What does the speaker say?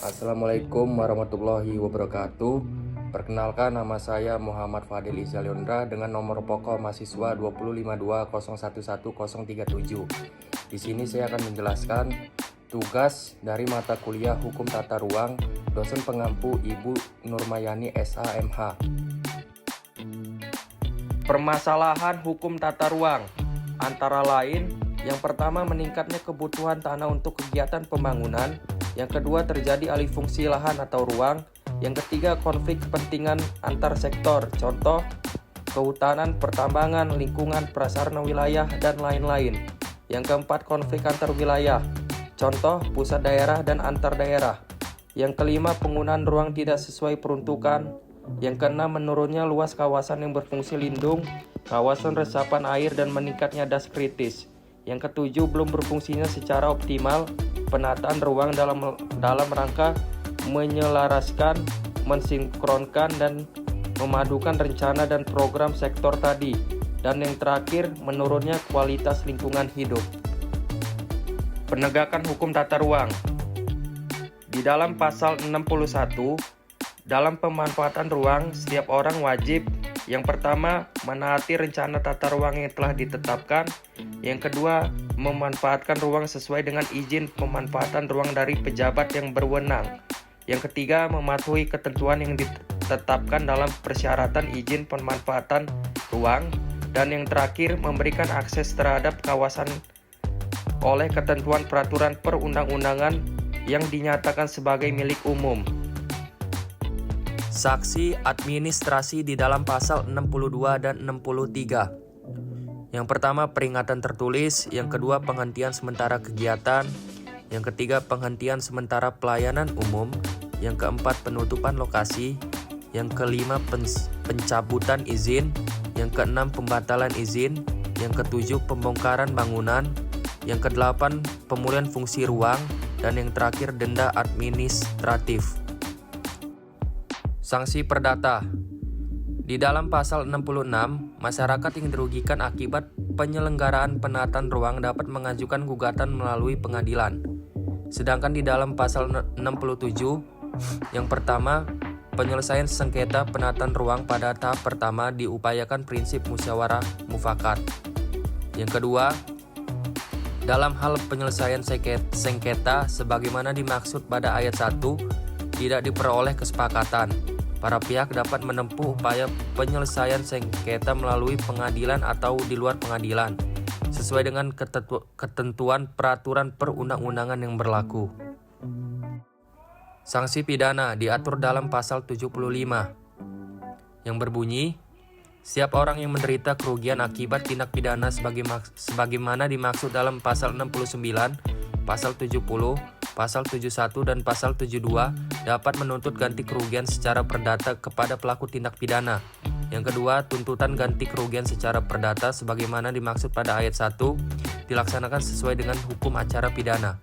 Assalamualaikum warahmatullahi wabarakatuh. Perkenalkan, nama saya Muhammad Fadil Izalyondra dengan nomor pokok mahasiswa 25520111037. Di sini saya akan menjelaskan tugas dari mata kuliah Hukum Tata Ruang dosen pengampu Ibu Nurmayani SHMH. Permasalahan hukum tata ruang antara lain, yang pertama meningkatnya kebutuhan tanah untuk kegiatan pembangunan, yang kedua terjadi alih fungsi lahan atau ruang, yang ketiga konflik kepentingan antar sektor, contoh kehutanan, pertambangan, lingkungan, prasarana wilayah, dan lain-lain. Yang keempat konflik antar wilayah, contoh pusat daerah dan antar daerah. Yang kelima penggunaan ruang tidak sesuai peruntukan. Yang keenam menurunnya luas kawasan yang berfungsi lindung, kawasan resapan air, dan meningkatnya das kritis. Yang ketujuh belum berfungsinya secara optimal penataan ruang dalam rangka menyelaraskan, mensinkronkan, dan memadukan rencana dan program sektor tadi. Dan yang terakhir menurunnya kualitas lingkungan hidup. Penegakan hukum tata ruang. Di dalam pasal 61, dalam pemanfaatan ruang, setiap orang wajib yang pertama menaati rencana tata ruang yang telah ditetapkan, yang kedua memanfaatkan ruang sesuai dengan izin pemanfaatan ruang dari pejabat yang berwenang, yang ketiga mematuhi ketentuan yang ditetapkan dalam persyaratan izin pemanfaatan ruang, dan yang terakhir memberikan akses terhadap kawasan oleh ketentuan peraturan perundang-undangan yang dinyatakan sebagai milik umum. Saksi administrasi di dalam pasal 62 dan 63. Yang pertama peringatan tertulis, yang kedua penghentian sementara kegiatan, yang ketiga penghentian sementara pelayanan umum, yang keempat penutupan lokasi, yang kelima pencabutan izin, yang keenam pembatalan izin, yang ketujuh pembongkaran bangunan, yang kedelapan pemulihan fungsi ruang, dan yang terakhir denda administratif. Sanksi perdata. Di dalam pasal 66, masyarakat yang dirugikan akibat penyelenggaraan penataan ruang dapat mengajukan gugatan melalui pengadilan. Sedangkan di dalam pasal 67, yang pertama, penyelesaian sengketa penataan ruang pada tahap pertama diupayakan prinsip musyawarah mufakat. Yang kedua, dalam hal penyelesaian sengketa sebagaimana dimaksud pada ayat 1, tidak diperoleh kesepakatan, para pihak dapat menempuh upaya penyelesaian sengketa melalui pengadilan atau di luar pengadilan, sesuai dengan ketentuan peraturan perundang-undangan yang berlaku. Sanksi pidana diatur dalam pasal 75, yang berbunyi, setiap orang yang menderita kerugian akibat tindak pidana sebagaimana dimaksud dalam pasal 69, pasal 70, pasal 71, dan pasal 72 dapat menuntut ganti kerugian secara perdata kepada pelaku tindak pidana. Yang kedua, tuntutan ganti kerugian secara perdata sebagaimana dimaksud pada ayat 1 dilaksanakan sesuai dengan hukum acara pidana.